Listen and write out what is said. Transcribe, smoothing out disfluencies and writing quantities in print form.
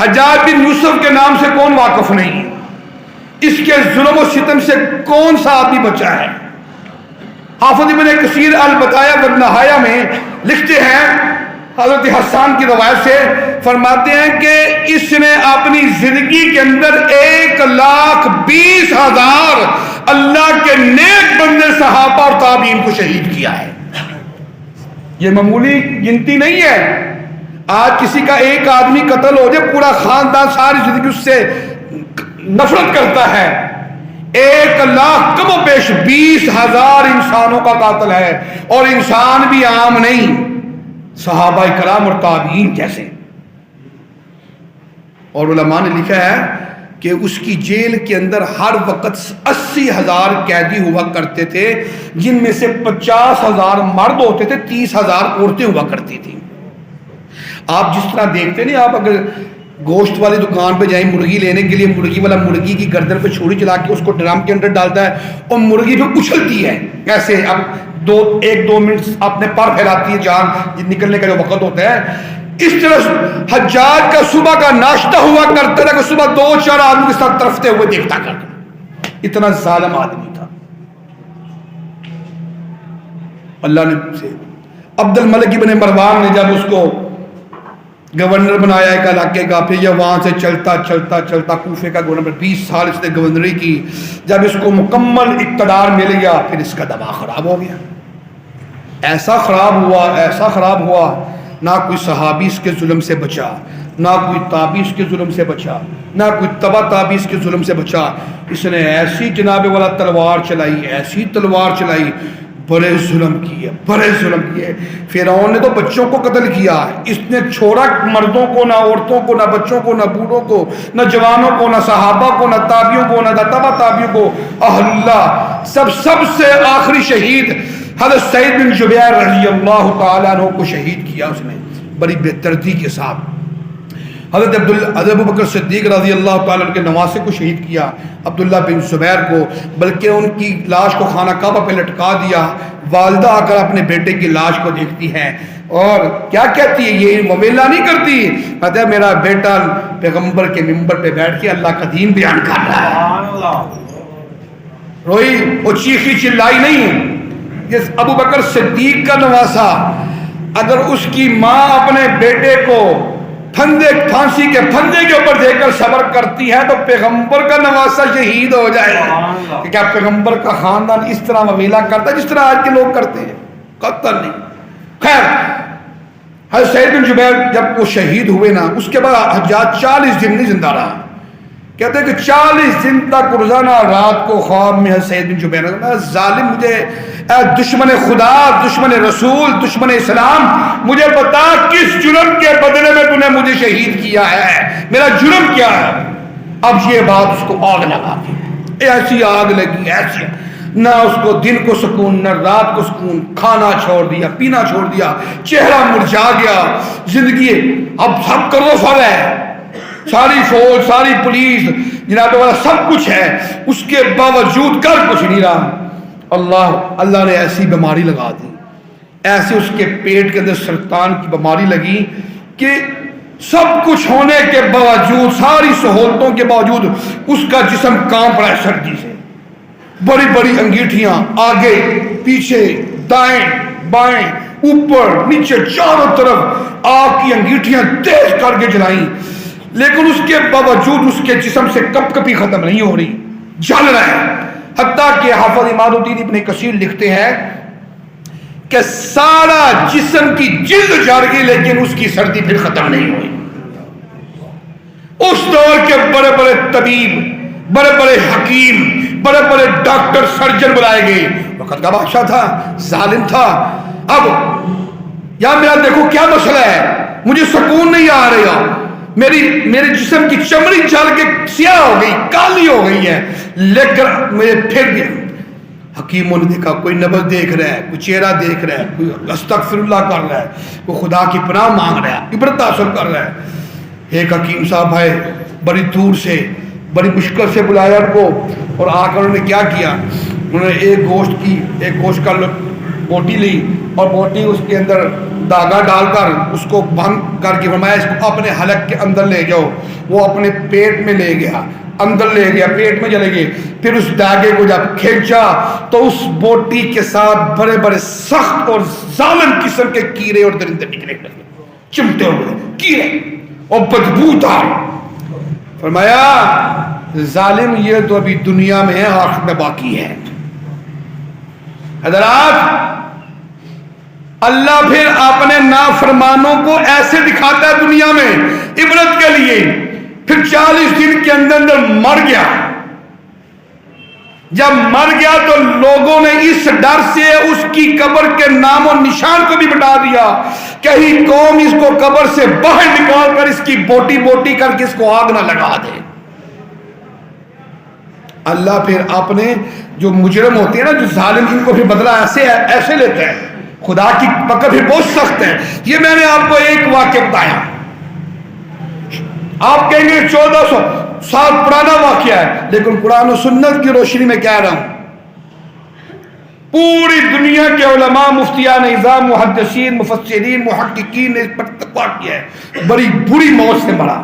حجاج بن یوسف کے نام سے کون واقف نہیں؟ اس کے ظلم و ستم سے کون سا آدمی بچا ہے؟ حافظ ابن کثیر البدایہ والنہایہ میں لکھتے ہیں حضرت حسان کی روایت سے، فرماتے ہیں کہ اس نے اپنی زندگی کے اندر 1,20,000 اللہ کے نیک بندے صحابہ اور تابعین کو شہید کیا ہے۔ یہ معمولی گنتی نہیں ہے۔ آج کسی کا ایک آدمی قتل ہو جائے، پورا خاندان ساری زندگی اس سے نفرت کرتا ہے۔ 1,00,000 کم و بیش 20,000 انسانوں کا قاتل ہے، اور انسان بھی عام نہیں، صحابہ کرام اور تابعین جیسے۔ اور علماء نے لکھا ہے کہ اس کی جیل کے اندر ہر وقت 80,000 قیدی ہوا کرتے تھے، جن میں سے 50,000 مرد ہوتے تھے، 30,000 عورتیں ہوا کرتی تھیں۔ آپ جس طرح دیکھتے نہیں، آپ اگر گوشت والی دکان پہ جائیں مرغی لینے کے لیے، مرغی والا مرغی کی گردن پہ چھری چلا کے اس کو ڈرم کے اندر ڈالتا ہے اور مرغی پہ اچھلتی ہے ایسے، اب 1-2 منٹ اپنے پر پھیلاتی ہے، جان نکلنے کا جو وقت ہوتا ہے، اس طرح حجاج کا صبح کا ناشتہ ہوا کرتا تھا کہ صبح 2-4 آدمی کے ساتھ طرفتے ہوئے دیکھتا کرتا۔ اتنا ظالم آدمی تھا۔ اللہ نے عبد الملک ابن مروان نے جب اس کو گورنر بنایا ایک علاقے کا، پھر یہ وہاں سے چلتا چلتا چلتا کوفے کا گورنر، 20 سال اس نے گورنری کی، جب اس کو مکمل اقتدار مل گیا پھر اس کا دماغ خراب ہو گیا۔ ایسا خراب ہوا، نہ کوئی صحابی اس کے ظلم سے بچا، نہ کوئی تابعی اس کے ظلم سے بچا، نہ کوئی تبع تابعی اس کے ظلم سے بچا۔ اس نے ایسی جناب والا تلوار چلائی، ایسی تلوار چلائی، بڑے ظلم کیے۔ فرعون نے تو بچوں کو قتل کیا، اس نے چھوڑا مردوں کو، نہ عورتوں کو، نہ بچوں کو، نہ بوڑھوں کو، نہ جوانوں کو، نہ صحابہ کو، نہ تابعیوں کو، نہ تبع تابعیوں کو، اہل اللہ۔ سب سے آخری شہید حضرت سعید بن جبیر رضی اللہ تعالیٰ عنہ کو شہید کیا اس نے بڑی بے دردی کے ساتھ۔ حضرت ابو بکر صدیق رضی اللہ تعالیٰ عنہ کے نواسے کو شہید کیا، عبداللہ بن زبیر کو، بلکہ ان کی لاش کو خانہ کعبہ پہ لٹکا دیا۔ والدہ آ کر اپنے بیٹے کی لاش کو دیکھتی ہے اور کیا کہتی ہے، یہ مویلا نہیں کرتی، کہتا ہے میرا بیٹا پیغمبر کے منبر پہ بیٹھ کے اللہ کا دین بیان کر رہا ہے۔ روئی وہ چیخی چلائی نہیں۔ جس ابو بکر صدیق کا نواسا اگر اس کی ماں اپنے بیٹے کو پھانسی کے پھندے کے اوپر دے کر صبر کرتی ہے تو پیغمبر کا نواسا شہید ہو جائے گا۔ کہ کیا پیغمبر کا خاندان اس طرح مویلا کرتا ہے جس طرح آج کے لوگ کرتے ہیں؟ قطعاً نہیں۔ خیر، حضرت سعید بن جبیر جب وہ شہید ہوئے نا، اس کے بعد حجاج 40 دن نہیں زندہ رہا۔ کہتے ہیں کہ 40 دن تک روزانہ رات کو خواب میں حضرت سعید بن جبیر ظالم، مجھے دشمن خدا، دشمن رسول، دشمن اسلام، مجھے بتا کس جرم کے بدلے میں تو نے مجھے شہید کیا ہے، میرا جرم کیا ہے؟ اب یہ بات اس کو آگ لگا دی، ایسی آگ لگی، ایسی نہ اس کو دن کو سکون نہ رات کو سکون، کھانا چھوڑ دیا، پینا چھوڑ دیا، چہرہ مرجھا گیا، زندگی اب سب کرو فر ہے، ساری فوج، ساری پولیس جناب والا سب کچھ ہے، اس کے باوجود کر کچھ نہیں رہا۔ اللہ نے ایسی بیماری لگا دی، ایسے اس کے پیٹ کے اندر سرطان کی بیماری لگی کہ سب کچھ ہونے کے باوجود، ساری سہولتوں کے باوجود اس کا جسم کانپ رہا ہے سردی سے۔ بڑی بڑی انگیٹھیاں آگے پیچھے دائیں بائیں اوپر نیچے چاروں طرف آگ کی انگیٹھیاں تیز کر کے جلائیں، لیکن اس کے باوجود اس کے جسم سے کپ کپی ختم نہیں ہو رہی، جل رہا ہے۔ حتیٰ کہ حافظ عماد الدین ابن کثیر لکھتے ہیں کہ سارا جسم کی جلد جل گئی لیکن اس کی سردی پھر ختم نہیں ہوئی۔ اس دور کے بڑے بڑے طبیب، بڑے بڑے حکیم، بڑے بڑے ڈاکٹر، سرجن بلائے گئے۔ وقت کا بادشاہ تھا، ظالم تھا۔ اب یا میرا دیکھو کیا مسئلہ ہے، مجھے سکون نہیں آ رہا، میرے جسم کی چمڑی جل کے سیاہ ہو گئی، کالی ہو گئی ہے، لیکن مجھے پھر بھی حکیموں نے دیکھا، کوئی نبض دیکھ رہا ہے، کوئی چہرہ دیکھ رہا ہے، کوئی استغفر اللہ کر رہا ہے، کوئی خدا کی پناہ مانگ رہا ہے، عبرت حاصل کر رہا ہے۔ ایک حکیم صاحب ہے بڑی دور سے، بڑی مشکل سے بلایا ان کو، اور آ کر انہوں نے کیا کیا، انہوں نے ایک گوشت کا بوٹی لی اور بوٹی اس کے اندر دھاگا ڈال کر اس کو بند کر کے فرمایا اس کو اپنے حلق کے اندر لے جاؤ. وہ اپنے پیٹ میں لے گیا, اندر لے گیا, پیٹ میں چلے گئے. پھر اس دھاگے کو جب کھینچا تو اس بوٹی کے ساتھ بڑے بڑے سخت اور ظالم قسم کے کیڑے اور درندے نکلے, چمٹے ہوئے کیڑے اور بدبودار. فرمایا ظالم یہ تو ابھی دنیا میں ہے, آخرت میں باقی ہے. حضرات اللہ پھر اپنے نافرمانوں کو ایسے دکھاتا ہے دنیا میں عبرت کے لیے. پھر 40 دن کے اندر مر گیا. جب مر گیا تو لوگوں نے اس ڈر سے اس کی قبر کے نام و نشان کو بھی مٹا دیا, کہیں قوم اس کو قبر سے باہر نکال کر اس کی بوٹی بوٹی کر کے اس کو آگ نہ لگا دے. اللہ پھر اپنے جو مجرم ہوتے ہیں نا, جو ظالم, ان کو پھر بدلہ ایسے لیتے ہیں. خدا کی پکڑ پھر بہت سخت ہے. یہ میں نے آپ کو ایک واقعہ بتایا, آپ کہیں گے 1400 سال پرانا واقعہ ہے, لیکن قرآن و سنت کی روشنی میں کہہ رہا ہوں پوری دنیا کے علماء, مفتیان اعظام, محدثین, مفسرین, محققین نے اس پر اتفاق کیا ہے. بڑی بری موت سے مرا.